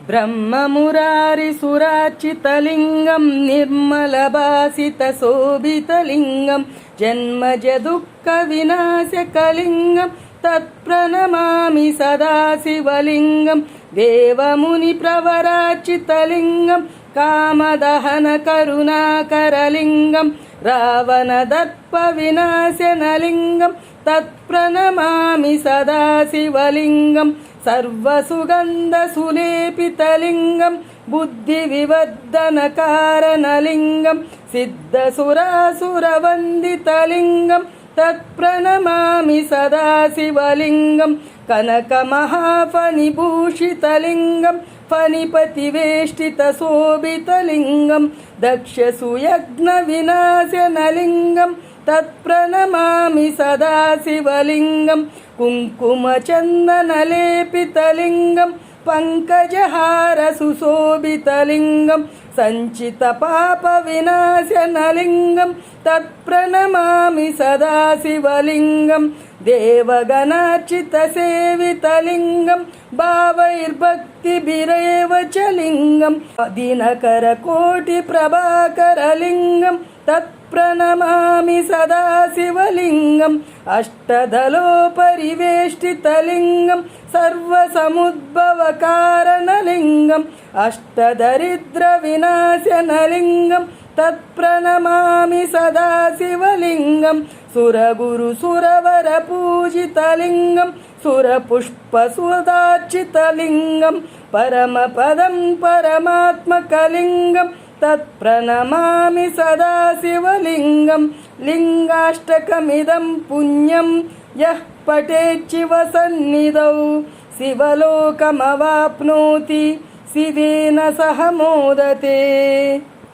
ब्रह्ममुरारिसुरार्चितलिङ्गं निर्मलभासितशोभितलिङ्गं जन्मजदुःखविनाशकलिङ्गं तत्प्रणमामि सदा शिवलिङ्गं देवमुनिप्रवरार्चितलिङ्गं कामदहनकरुणाकरलिङ्गं रावणदर्पविनाशनलिङ्गं तत्प्रणमामि सदा शिवलिङ्गं सर्वसुगन्धसुलेपितलिङ्गं बुद्धिविवर्धनकारणलिङ्गं सिद्धसुरासुरवन्दितलिङ्गं तत्प्रणमामि सदा शिवलिङ्गं कनकमहाफणिभूषितलिङ्गं फणिपतिवेष्टितशोभितलिङ्गं दक्षसुयज्ञविनाशनलिङ्गं तत्प्रणमामि सदा शिवलिङ्गं कुङ्कुमचन्दनलेपितलिङ्गं पङ्कजहारसुशोभितलिङ्गं सञ्चितपापविनाशनलिङ्गं तत्प्रणमामि सदा शिवलिङ्गं देवगणार्चितसेवितलिङ्गं भावैर्भक्तिभिरेव च लिङ्गं दिनकरकोटिप्रभाकरलिङ्गं तत्प्रणमामि सदा शिवलिङ्गम् अष्टदलोपरिवेष्टितलिङ्गं सर्वसमुद्भवकारणलिङ्गम् अष्टदरिद्रविनाशनलिङ्गं तत्प्रणमामि सदा शिवलिङ्गं सुरगुरुसुरवरपूजितलिङ्गं सुरपुष्पसुधार्चितलिङ्गं परमपदं परमात्मकलिङ्गं तत्प्रणमामि सदा शिवलिङ्गं लिङ्गाष्टकमिदं पुण्यं यः पठेत् शिवसन्निधौ शिवलोकमवाप्नोति शिवेन सह मोदते।